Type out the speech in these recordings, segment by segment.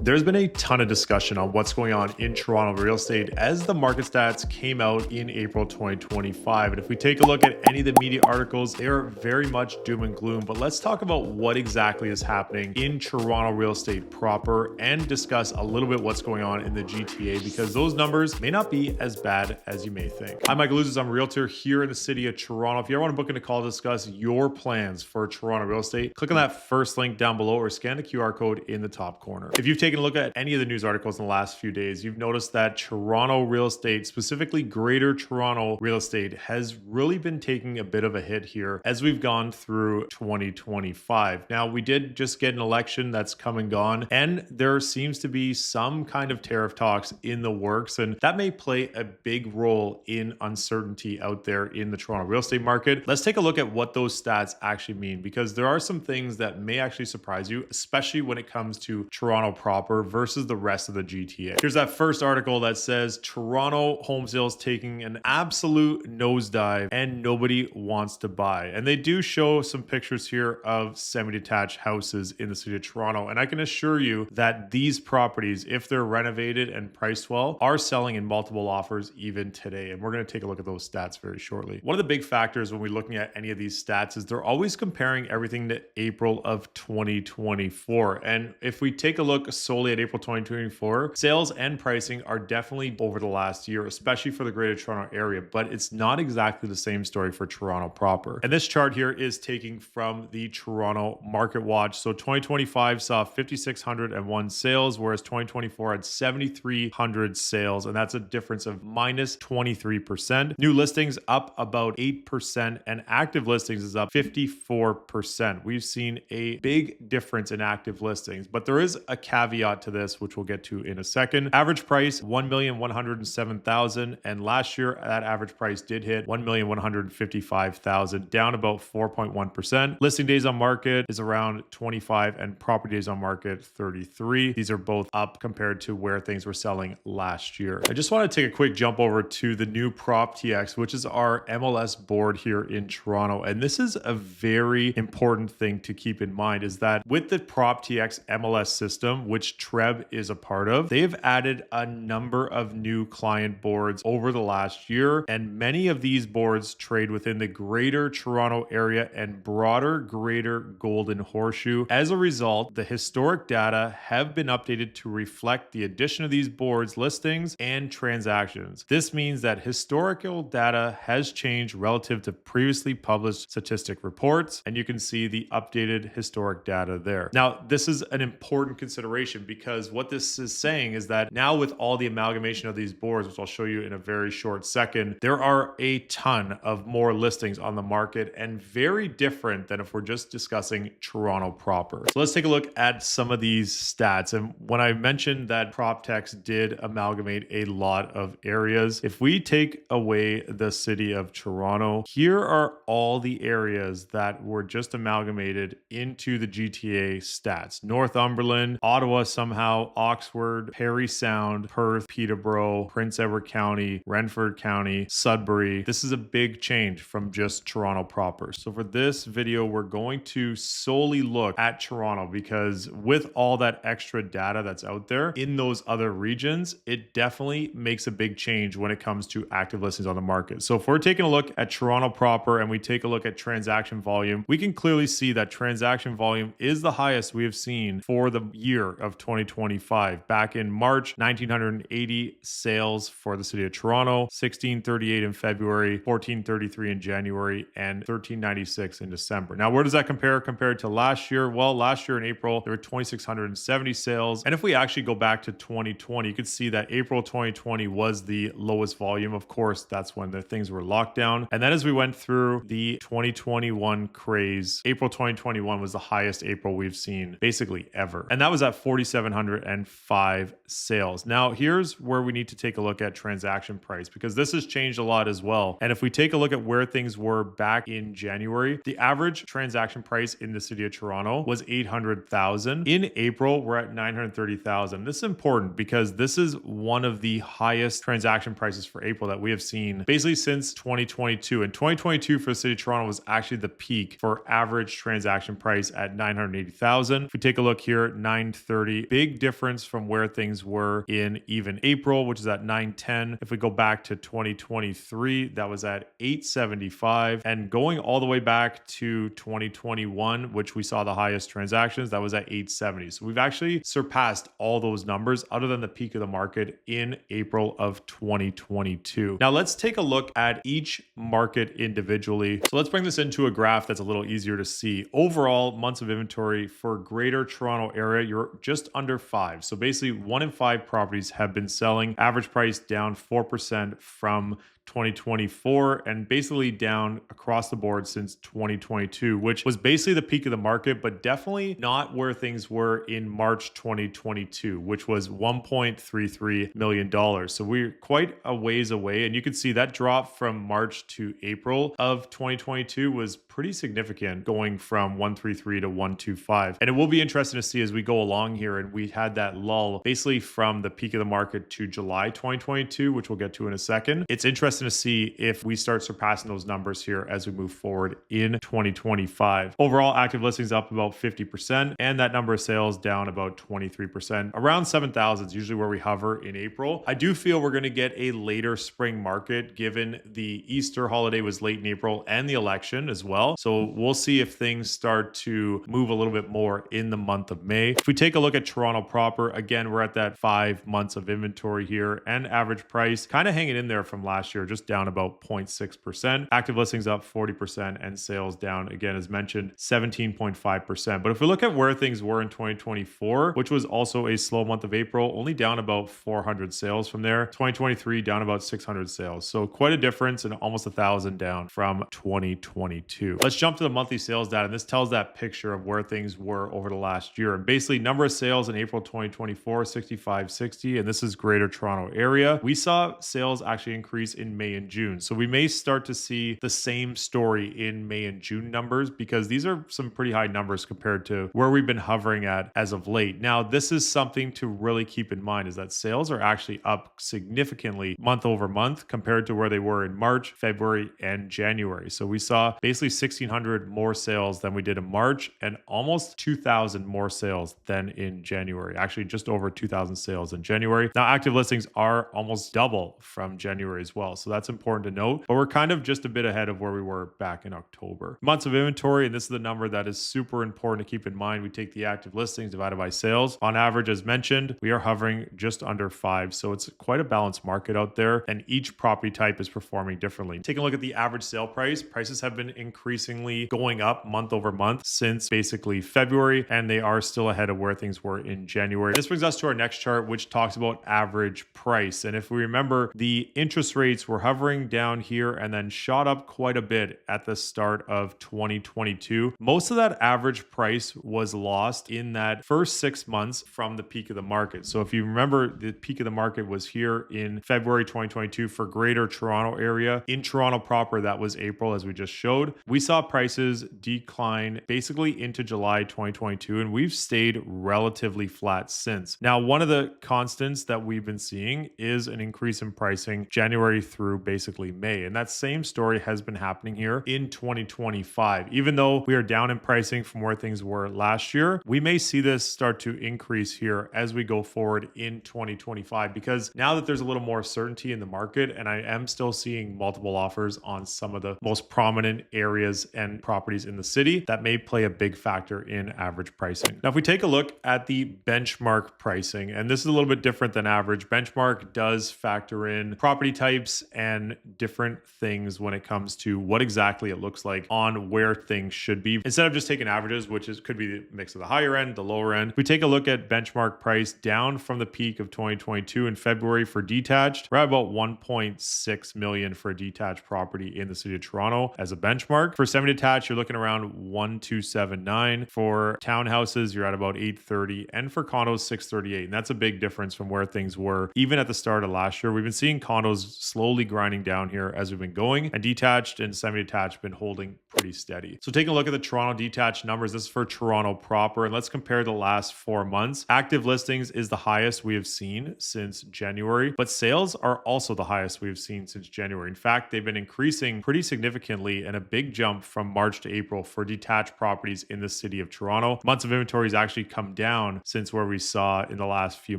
There's been a ton of discussion on what's going on in Toronto real estate as the market stats came out in April 2025. And if we take a look at any of the media articles, they are very much doom and gloom. But let's talk about what exactly is happening in Toronto real estate proper and discuss a little bit what's going on in the GTA, because those numbers may not be as bad as you may think. I'm Michael Ouzas. I'm a realtor here in the city of Toronto. If you ever want to book in a call to discuss your plans for Toronto real estate, click on that first link down below or scan the QR code in the top corner. If you've taken a look at any of the news articles in the last few days, you've noticed that Toronto real estate, specifically Greater Toronto real estate, has really been taking a bit of a hit here as we've gone through 2025. Now, we did just get an election that's come and gone, and there seems to be some kind of tariff talks in the works, and that may play a big role in uncertainty out there in the Toronto real estate market. Let's take a look at what those stats actually mean, because there are some things that may actually surprise you, especially when it comes to Toronto proper versus the rest of the GTA. Here's that first article that says Toronto home sales taking an absolute nosedive and nobody wants to buy. And they do show some pictures here of semi-detached houses in the city of Toronto. And I can assure you that these properties, if they're renovated and priced well, are selling in multiple offers even today. And we're going to take a look at those stats very shortly. One of the big factors when we're looking at any of these stats is they're always comparing everything to April of 2024. And if we take a look solely at April 2024, sales and pricing are definitely over the last year, especially for the Greater Toronto area, but it's not exactly the same story for Toronto proper. And this chart here is taking from the Toronto Market Watch. So 2025 saw 5,601 sales, whereas 2024 had 7,300 sales, and that's a difference of minus 23%. New listings up about 8%, and active listings is up 54%. We've seen a big difference in active listings, but there is a caveat to this, which we'll get to in a second. Average price, $1,107,000. And last year, that average price did hit $1,155,000, down about 4.1%. Listing days on market is around 25 and property days on market 33. These are both up compared to where things were selling last year. I just want to take a quick jump over to the new TRREB, which is our MLS board here in Toronto. And this is a very important thing to keep in mind, is that with the TRREB MLS system, which TRREB is a part of, they've added a number of new client boards over the last year, and many of these boards trade within the Greater Toronto area and broader Greater Golden Horseshoe. As a result, the historic data have been updated to reflect the addition of these boards, listings, and transactions. This means that historical data has changed relative to previously published statistic reports, and you can see the updated historic data there. Now, this is an important consideration, because what this is saying is that now with all the amalgamation of these boards, which I'll show you in a very short second, there are a ton of more listings on the market, and very different than if we're just discussing Toronto proper. So let's take a look at some of these stats. And when I mentioned that PropTex did amalgamate a lot of areas, if we take away the city of Toronto, here are all the areas that were just amalgamated into the GTA stats: Northumberland, Ottawa somehow, Oxford, Parry Sound, Perth, Peterborough, Prince Edward County, Renfrew County, Sudbury. This is a big change from just Toronto proper. So for this video, we're going to solely look at Toronto, because with all that extra data that's out there in those other regions, it definitely makes a big change when it comes to active listings on the market. So if we're taking a look at Toronto proper and we take a look at transaction volume, we can clearly see that transaction volume is the highest we have seen for the year of 2025. Back in March, 1,980 sales for the city of Toronto, 1,638 in February, 1,433 in January, and 1,396 in December. Now, where does that compare compared to last year? Well, last year in April, there were 2,670 sales. And if we actually go back to 2020, you could see that April 2020 was the lowest volume. Of course, that's when the things were locked down. And then as we went through the 2021 craze, April 2021 was the highest April we've seen basically ever. And that was at 4,705 sales. Now, here's where we need to take a look at transaction price, because this has changed a lot as well. And if we take a look at where things were back in January, the average transaction price in the city of Toronto was $800,000. In April, we're at $930,000. This is important because this is one of the highest transaction prices for April that we have seen basically since 2022. And 2022 for the city of Toronto was actually the peak for average transaction price at $980,000. If we take a look here, $930 930. Big difference from where things were in even April, which is at 910. If we go back to 2023, that was at 875. And going all the way back to 2021, which we saw the highest transactions, that was at 870. So we've actually surpassed all those numbers other than the peak of the market in April of 2022. Now let's take a look at each market individually. So let's bring this into a graph that's a little easier to see. Overall, months of inventory for Greater Toronto area, you're just under 5. So basically 1 in 5 properties have been selling. Average price down 4% from 2024 and basically down across the board since 2022, which was basically the peak of the market, but definitely not where things were in March 2022, which was $1.33 million. So we're quite a ways away. And you can see that drop from March to April of 2022 was pretty significant, going from 133 to 125. And it will be interesting to see as we go along here. And we had that lull basically from the peak of the market to July 2022, which we'll get to in a second. It's interesting to see if we start surpassing those numbers here as we move forward in 2025. Overall, active listings up about 50%, and that number of sales down about 23%. Around 7,000 is usually where we hover in April. I do feel we're going to get a later spring market given the Easter holiday was late in April and the election as well. So we'll see if things start to move a little bit more in the month of May. If we take a look at Toronto proper, again, we're at that 5 months of inventory here, and average price kind of hanging in there from last year, just down about 0.6%. Active listings up 40% and sales down, again, as mentioned, 17.5%. But if we look at where things were in 2024, which was also a slow month of April, only down about 400 sales from there. 2023 down about 600 sales. So quite a difference and almost 1,000 down from 2022. Let's jump to the monthly sales data. And this tells that picture of where things were over the last year. And basically number of sales in April 2024, 6,560. And this is Greater Toronto area. We saw sales actually increase in May and June. So we may start to see the same story in May and June numbers because these are some pretty high numbers compared to where we've been hovering at as of late. Now, this is something to really keep in mind is that sales are actually up significantly month over month compared to where they were in March, February, and January. So we saw basically 1,600 more sales than we did in March and almost 2,000 more sales than in January. Actually, just over 2,000 sales in January. Now, active listings are almost double from January as well. So that's important to note, but we're kind of just a bit ahead of where we were back in October. Months of inventory, and this is the number that is super important to keep in mind. We take the active listings divided by sales. On average, as mentioned, we are hovering just under 5. So it's quite a balanced market out there, and each property type is performing differently. Taking a look at the average sale price, prices have been increasingly going up month over month since basically February, and they are still ahead of where things were in January. This brings us to our next chart, which talks about average price. And if we remember, the interest rates were hovering down here and then shot up quite a bit at the start of 2022. Most of that average price was lost in that first 6 months from the peak of the market. So if you remember, the peak of the market was here in February 2022 for Greater Toronto area. In Toronto proper, that was April, as we just showed. We saw prices decline basically into July 2022, and we've stayed relatively flat since. Now, one of the constants that we've been seeing is an increase in pricing January through basically May. And that same story has been happening here in 2025. Even though we are down in pricing from where things were last year, we may see this start to increase here as we go forward in 2025, because now that there's a little more certainty in the market, and I am still seeing multiple offers on some of the most prominent areas and properties in the city, that may play a big factor in average pricing. Now, if we take a look at the benchmark pricing, and this is a little bit different than average, benchmark does factor in property types and different things when it comes to what exactly it looks like on where things should be. Instead of just taking averages, which could be the mix of the higher end, the lower end, if we take a look at benchmark price down from the peak of 2022 in February for detached, we're at about 1.6 million for a detached property in the city of Toronto as a benchmark. For semi-detached, you're looking around 1,279. For townhouses, you're at about 830, and for condos, 638. And that's a big difference from where things were even at the start of last year. We've been seeing condos slowly slowly grinding down here as we've been going, and detached and semi-detached been holding pretty steady. So taking a look at the Toronto detached numbers, this is for Toronto proper, and let's compare the last 4 months. Active listings is the highest we have seen since January, but sales are also the highest we have seen since January. In fact, they've been increasing pretty significantly, and a big jump from March to April for detached properties in the city of Toronto. Months of inventory has actually come down since where we saw in the last few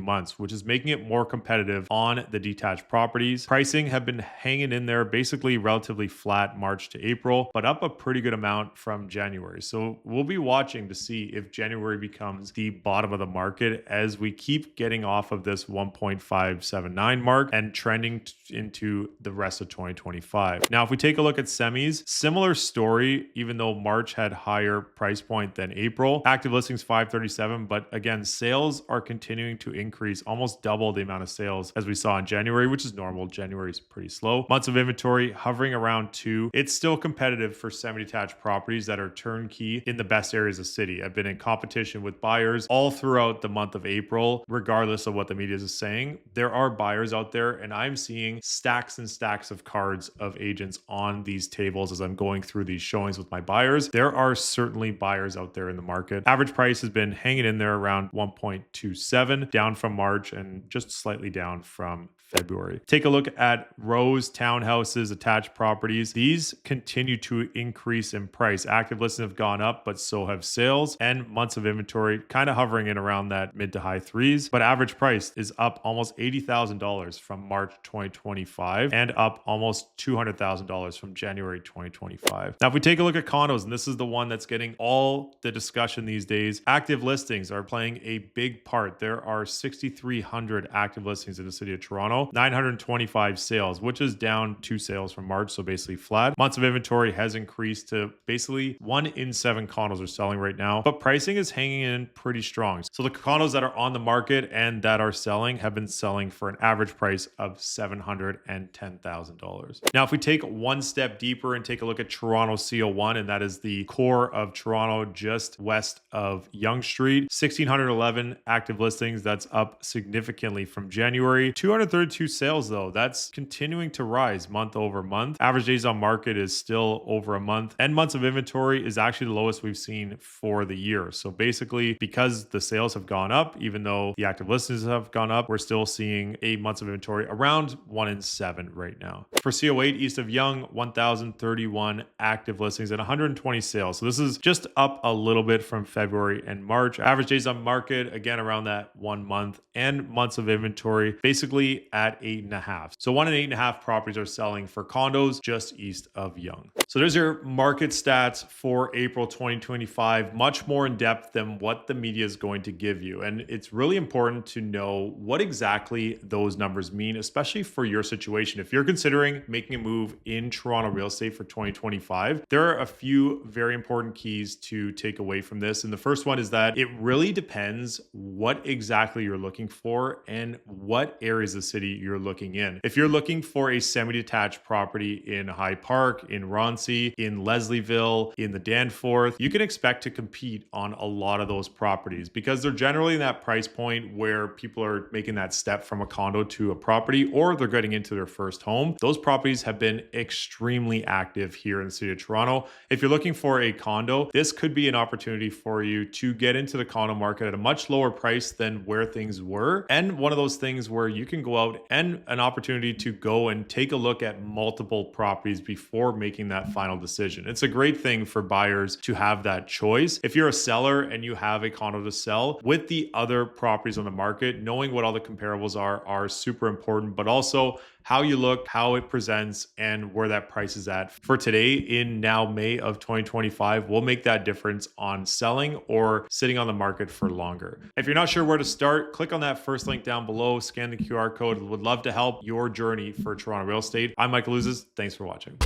months, which is making it more competitive on the detached properties. Pricing have been hanging in there, basically relatively flat March to April, but up a pretty good amount from January. So we'll be watching to see if January becomes the bottom of the market as we keep getting off of this 1.579 mark and trending into the rest of 2025. Now, if we take a look at semis, similar story, even though March had higher price point than April. Active listings 537, but again, sales are continuing to increase, almost double the amount of sales as we saw in January, which is normal. January is pretty slow. Months of inventory hovering around 2. It's still competitive for semi-detached properties that are turnkey in the best areas of the city. I've been in competition with buyers all throughout the month of April, regardless of what the media is saying. There are buyers out there, and I'm seeing stacks and stacks of cards of agents on these tables as I'm going through these showings with my buyers. There are certainly buyers out there in the market. Average price has been hanging in there around 1.27, down from March and just slightly down from February. Take a look at rows, townhouses, attached properties. These continue to increase in price. Active listings have gone up, but so have sales, and months of inventory kind of hovering in around that mid to high threes. But average price is up almost $80,000 from March 2025 and up almost $200,000 from January 2025. Now, if we take a look at condos, and this is the one that's getting all the discussion these days, active listings are playing a big part. There are 6,300 active listings in the city of Toronto, 925 sales, which is down 2 sales from March, so basically flat. Months of inventory has increased to basically 1 in 7 condos are selling right now, but pricing is hanging in pretty strong. So the condos that are on the market and that are selling have been selling for an average price of $710,000. Now, if we take one step deeper and take a look at Toronto CO1, and that is the core of Toronto just west of Yonge Street, 1,611 active listings. That's up significantly from January. 232 sales though, that's continuing to rise month over month. Average days on market is still over a month, and months of inventory is actually the lowest we've seen for the year. So basically, because the sales have gone up, even though the active listings have gone up, we're still seeing 8 months of inventory around 1 in 7 right now. For CO8 east of Yonge, 1,031 active listings and 120 sales. So this is just up a little bit from February and March. Average days on market, again, around that 1 month, and months of inventory basically at 8.5. So 1 in 8.5 properties are selling for condos just east of Yonge. So there's your market stats for April 2025, much more in depth than what the media is going to give you. And it's really important to know what exactly those numbers mean, especially for your situation. If you're considering making a move in Toronto real estate for 2025, there are a few very important keys to take away from this. And the first one is that it really depends what exactly you're looking for and what areas of the city you're looking in. If you're looking for a semi-detached property in High Park, in Roncy, in Leslieville, in the Danforth, you can expect to compete on a lot of those properties because they're generally in that price point where people are making that step from a condo to a property, or they're getting into their first home. Those properties have been extremely active here in the city of Toronto. If you're looking for a condo, this could be an opportunity for you to get into the condo market at a much lower price than where things were. And one of those things where you can go out and an opportunity to go and take a look at multiple properties before making that final decision. It's a great thing for buyers to have that choice. If you're a seller and you have a condo to sell, with the other properties on the market, knowing what all the comparables are super important, but also how you look, how it presents, and where that price is at. For today, in now May of 2025, will make that difference on selling or sitting on the market for longer. If you're not sure where to start, click on that first link down below, scan the QR code. Would love to help your journey for Toronto real estate. I'm Michael Ouzas. Thanks for watching.